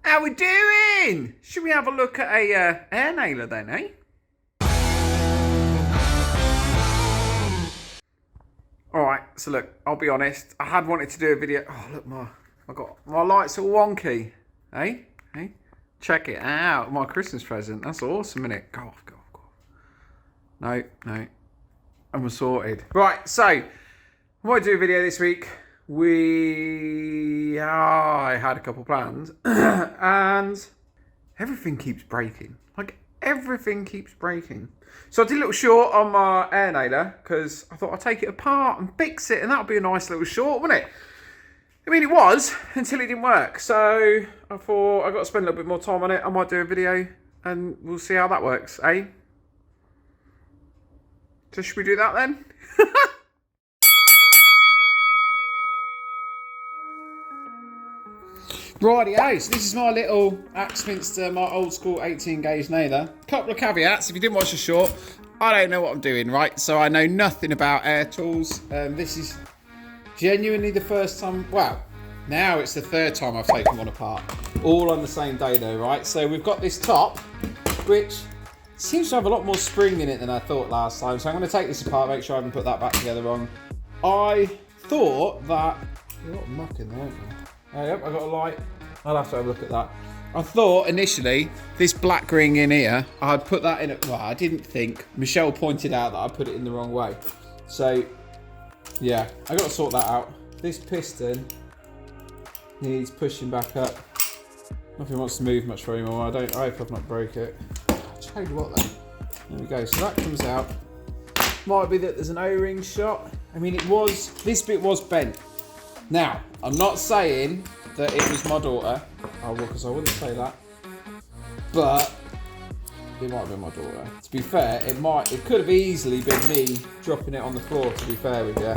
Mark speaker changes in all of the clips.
Speaker 1: How we doing? Should we have a look at a air nailer then, eh? Alright, so look, I'll be honest. I had wanted to do a video. Oh, look, my lights are wonky. Hey? Hey? Check it out. My Christmas present. That's awesome, isn't it? Go off. No. And we're sorted. Right, so, I want to do a video this week. I had a couple plans. And everything keeps breaking. Everything keeps breaking. So I did a little short on my air nailer because I thought I'd take it apart and fix it, and that would be a nice little short, wouldn't it? I mean, it was until it didn't work. So I thought I've got to spend a little bit more time on it. I might do a video and we'll see how that works, eh? So should we do that then? Rightio, so this is my little Axminster, my old school 18 gauge nailer. Couple of caveats, if you didn't watch the short, I don't know what I'm doing, right? So I know nothing about air tools. This is genuinely the first time, well, now it's the third time I've taken one apart. All on the same day though, right? So we've got this top, which seems to have a lot more spring in it than I thought last time. So I'm going to take this apart, make sure I haven't put that back together wrong. I thought that, there's a lot of muck in there, isn't there? Oh, yep, I got a light. I'll have to have a look at that. I thought initially this black ring in here, I'd put that in it. Well, I didn't think. Michelle pointed out that I put it in the wrong way. So, yeah, I got to sort that out. This piston needs pushing back up. Nothing wants to move much for anymore. I hope I've not broke it. I'll tell you what then. There we go. So that comes out. Might be that there's an O-ring shot. I mean, this bit was bent. Now, I'm not saying that it was my daughter. Oh, well, because I wouldn't say that. But it might have been my daughter. To be fair, it could have easily been me dropping it on the floor, to be fair with you.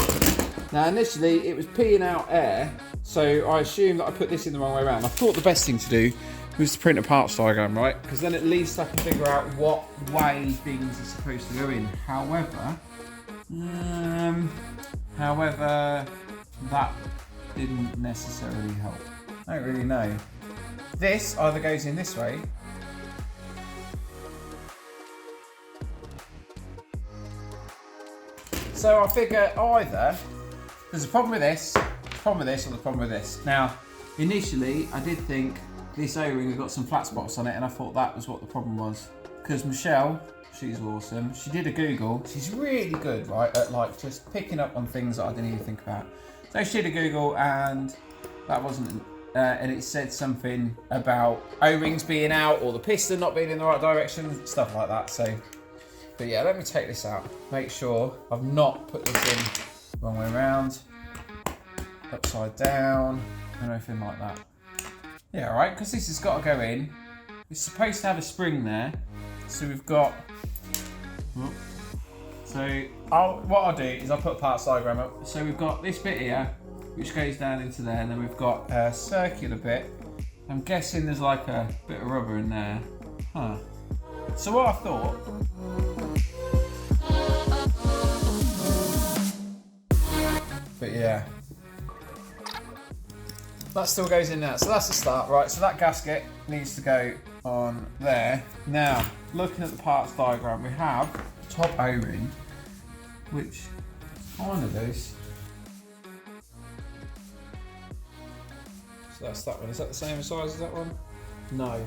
Speaker 1: Now, initially, it was peeing out air, so I assumed that I put this in the wrong way around. I thought the best thing to do was to print a parts diagram, right? Because then at least I can figure out what way things are supposed to go in. However, that didn't necessarily help. I don't really know. This either goes in this way. So I figure either there's a problem with this, or there's a problem with this. Now, initially I did think this O-ring has got some flat spots on it, and I thought that was what the problem was. Because Michelle, she's awesome. She did a Google. She's really good, right, at just picking up on things that I didn't even think about. So she did a Google, and that wasn't, and it said something about O-rings being out or the piston not being in the right direction, stuff like that. So, but yeah, let me take this out. Make sure I've not put this in the wrong way around, upside down, and everything like that. Yeah, all right, because this has got to go in. It's supposed to have a spring there, so we've got. So what I'll do is I'll put a parts diagram up. So we've got this bit here, which goes down into there, and then we've got a circular bit. I'm guessing there's like a bit of rubber in there. Huh. So what I thought. But yeah. That still goes in there. So that's the start, right? So that gasket needs to go on there. Now, looking at the parts diagram, we have top O-ring, which kind of is. So that's that one. Is that the same size as that one? No.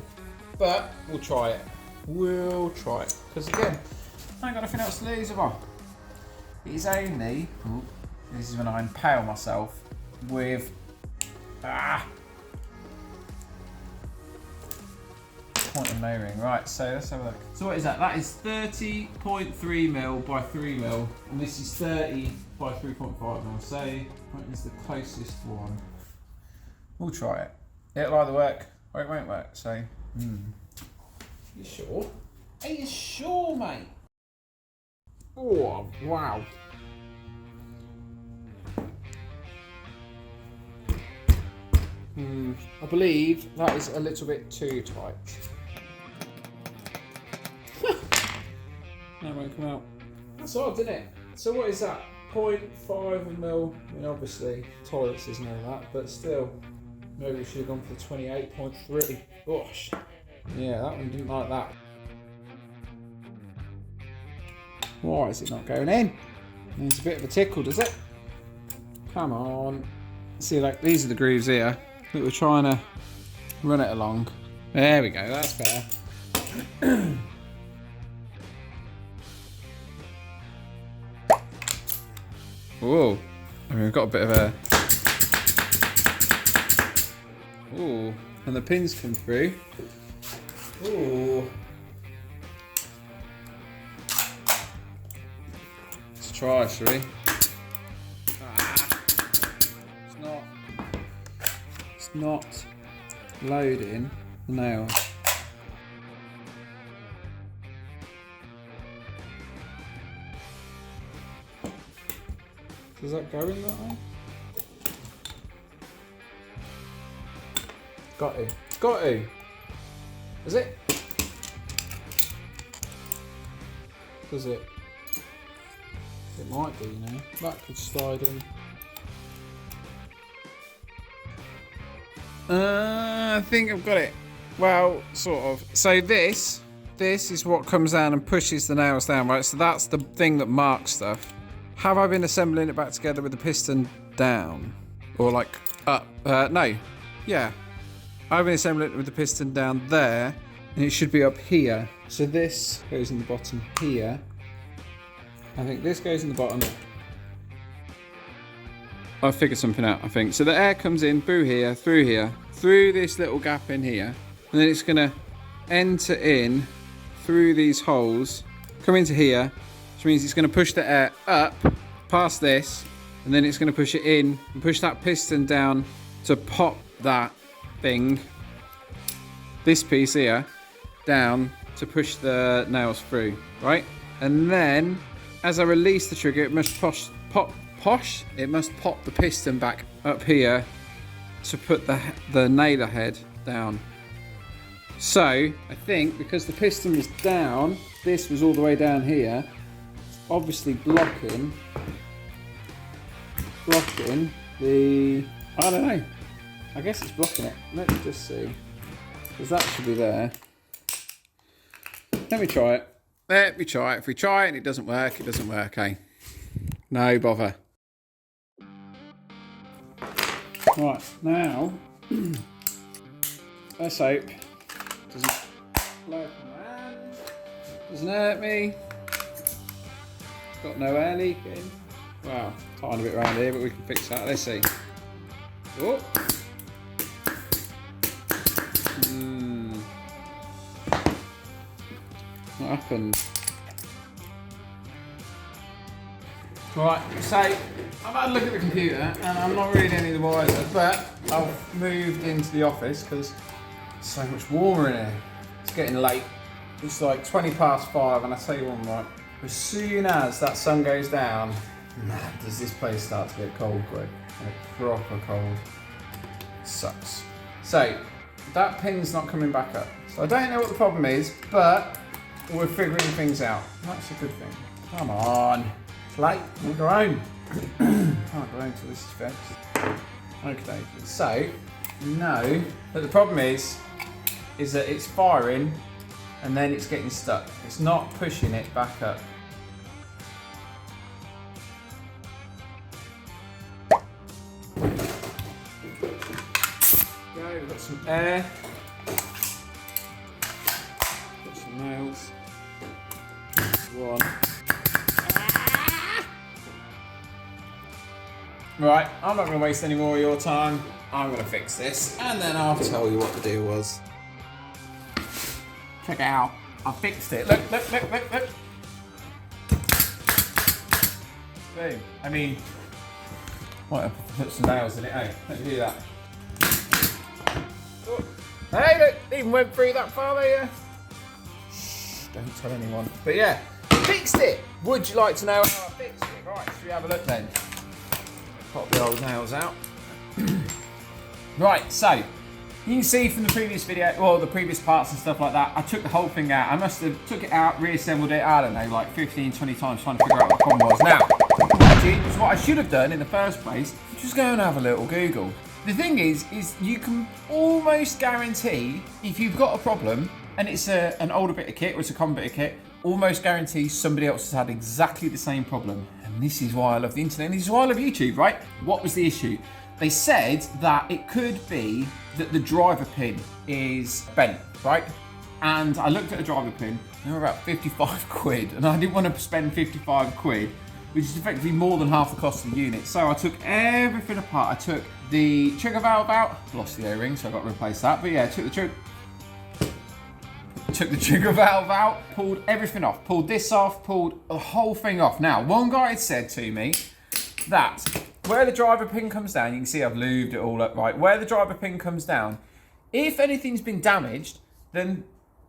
Speaker 1: But we'll try it. Because again, I ain't got nothing else to lose, have I? It is only, this is when I impale myself with, point and no-ring. Right, so let's have a look. So what is that? That is 30.3mm by 3mm, and this is 30 by 3.5mm. So what is the closest one? We'll try it. It'll either work or it won't work. So, You sure? Are you sure, mate? Oh, wow. I believe that is a little bit too tight. That won't come out. That's odd, isn't it? So what is that? 0.5mm. I mean, obviously toilets isn't all that, but still, Maybe we should have gone for the 28.3. Gosh. Yeah, that one didn't like that. Why is it not going in? Needs a bit of a tickle, does it? Come on. See, like, these are the grooves here that we're trying to run it along. There we go, that's better. Whoa. I mean, we've got a bit of a... Ooh. And the pins come through. Ooh. Let's try, shall we? It's not loading the nails. Does that go in that way? Got to. Got to. Is it? Does it? It might be, you know. That could slide in. I think I've got it. Well, sort of. So this is what comes down and pushes the nails down, right? So that's the thing that marks stuff. Have I been assembling it back together with the piston down? Or like up? No. Yeah. I've been assembling it with the piston down there, and it should be up here. So this goes in the bottom here. I think this goes in the bottom. I figured something out, I think. So the air comes in through here, through this little gap in here, and then it's gonna enter in through these holes, come into here, which means it's gonna push the air up past this, and then it's gonna push it in and push that piston down to pop that thing, this piece here, down to push the nails through, right? And then, as I release the trigger, it must pop the piston back up here to put the nailer head down. So, I think because the piston was down, this was all the way down here, it's obviously blocking the, I don't know, I guess it's blocking it. Let's just see, because that should be there. Let me try it. If we try it and it doesn't work, it doesn't work, eh? No bother. Right, now, let's hope it doesn't blow up on my hand, doesn't hurt me, got no air leaking. Wow, tiny bit around here, but we can fix that. Let's see. Oh. What happened? Right, so I've had a look at the computer and I'm not reading any of the wiser, but I've moved into the office because it's so much warmer in here. It's getting late. It's like 5:20, and I tell you what, right, as soon as that sun goes down, man, does this place start to get cold quick. Like proper cold. It sucks. So that pin's not coming back up. So I don't know what the problem is, but we're figuring things out. That's a good thing. Come on. It's late. We'll go home. Can't go home till this is fixed. Okay. So, no. But the problem is that it's firing and then it's getting stuck. It's not pushing it back up. Go, we've got some air. Got some nails. One. Right, I'm not going to waste any more of your time. I'm going to fix this and then I'll tell you what the deal was. Check it out. I fixed it. Look. Boom. I mean, what, put some nails in it, eh? Let me do that. Oh. Hey, look, even went through that far there. Shh, don't tell anyone. But yeah, fixed it. Would you like to know how I fixed it? Right, should we have a look then? Pop the old nails out. Right, so you can see from the previous video, well, the previous parts and stuff like that, I took the whole thing out. I must have took it out, reassembled it, I don't know, like 15, 20 times trying to figure out what the problem was. Now, actually, it was what I should have done in the first place. Just go and have a little Google. The thing is you can almost guarantee if you've got a problem and it's an older bit of kit or it's a common bit of kit, almost guarantee somebody else has had exactly the same problem. And this is why I love the internet, and this is why I love YouTube, right? What was the issue? They said that it could be that the driver pin is bent, right? And I looked at a driver pin, they were about 55 quid, and I didn't want to spend 55 quid, which is effectively more than half the cost of the unit. So I took everything apart. I took the trigger valve out, lost the O-ring, so I got to replace that. But yeah, took the trigger valve out, pulled everything off, pulled this off, pulled the whole thing off. Now, one guy had said to me that where the driver pin comes down, you can see I've lubed it all up right, where the driver pin comes down, if anything's been damaged, then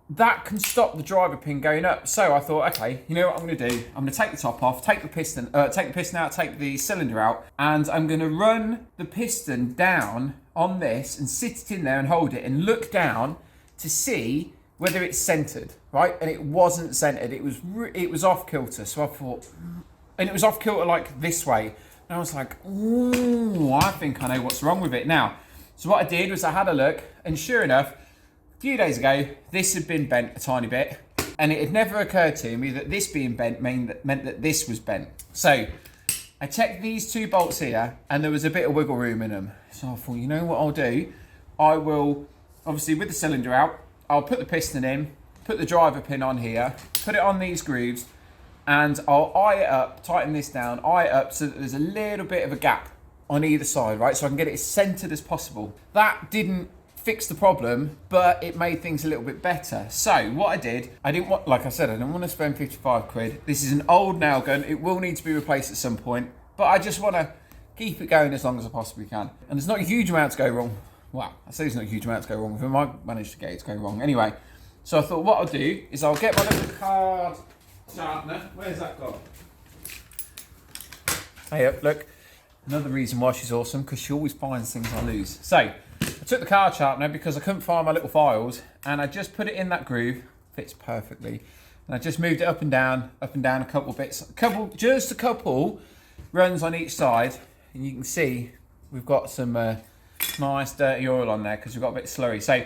Speaker 1: that can stop the driver pin going up. So I thought, okay, you know what I'm going to do? I'm going to take the top off, take the piston out, take the cylinder out, and I'm going to run the piston down on this and sit it in there and hold it and look down to see whether it's centered, right? And it wasn't centered. It was off kilter. So I thought, and it was off kilter like this way. And I was like, ooh, I think I know what's wrong with it now. So what I did was I had a look, and sure enough, a few days ago, this had been bent a tiny bit, and it had never occurred to me that this being bent meant that this was bent. So I checked these two bolts here, and there was a bit of wiggle room in them. So I thought, you know what I'll do? I will, obviously with the cylinder out, I'll put the piston in, put the driver pin on here, put it on these grooves, and I'll eye it up, tighten this down, eye it up so that there's a little bit of a gap on either side, right? So I can get it as centered as possible. That didn't fix the problem, but it made things a little bit better. So what I did, I didn't want, like I said, I didn't want to spend 55 quid. This is an old nail gun. It will need to be replaced at some point, but I just want to keep it going as long as I possibly can. And there's not a huge amount to go wrong. Well, I say there's not a huge amount to go wrong with him. I managed to get it to go wrong. Anyway, so I thought what I'll do is I'll get my little card sharpener. Where's that gone? Hey, look. Another reason why she's awesome, because she always finds things I lose. So I took the card sharpener because I couldn't find my little files, and I just put it in that groove. Fits perfectly. And I just moved it up and down a couple bits. Just a couple runs on each side. And you can see we've got some nice dirty oil on there because we've got a bit slurry. So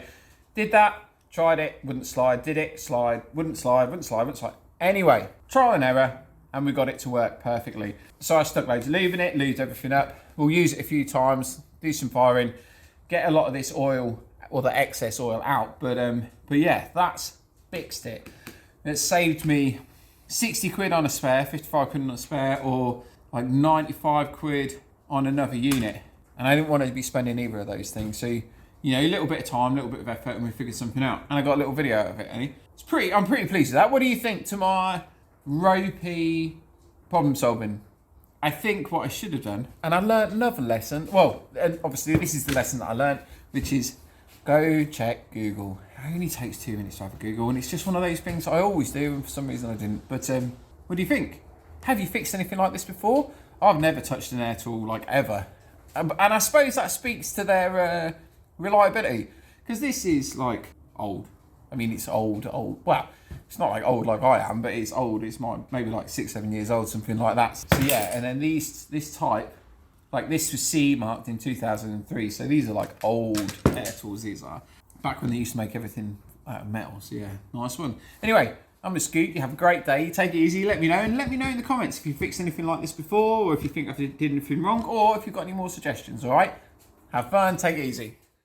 Speaker 1: did that, tried it, wouldn't slide, did it, slide, wouldn't slide, wouldn't slide, wouldn't slide. Anyway, trial and error, and we got it to work perfectly. So I stuck loads of lube in it, lubed everything up. We'll use it a few times, do some firing, get a lot of this oil or the excess oil out. But yeah, that's fixed it. It saved me 60 quid on a spare, 55 quid on a spare, or like 95 quid on another unit. And I didn't want to be spending either of those things. So, you know, a little bit of time, a little bit of effort, and we figured something out. And I got a little video out of it, and I'm pretty pleased with that. What do you think to my ropey problem solving? I think what I should have done, and I learned another lesson. Well, and obviously this is the lesson that I learned, which is go check Google. It only takes 2 minutes to have a Google, and it's just one of those things I always do, and for some reason I didn't. But what do you think? Have you fixed anything like this before? I've never touched an air tool like ever. And I suppose that speaks to their reliability, because this is like old. I mean, it's old. Well, it's not like old like I am, but it's old. It's maybe like 6-7 years old, something like that. So yeah, and then this type, like this was CE marked in 2003. So these are like old air tools. These are back when they used to make everything out of metal. So yeah, nice one. Anyway, I'm gonna scoot. You have a great day. Take it easy. Let me know, and let me know in the comments if you fixed anything like this before, or if you think I did anything wrong, or if you've got any more suggestions. All right. Have fun. Take it easy.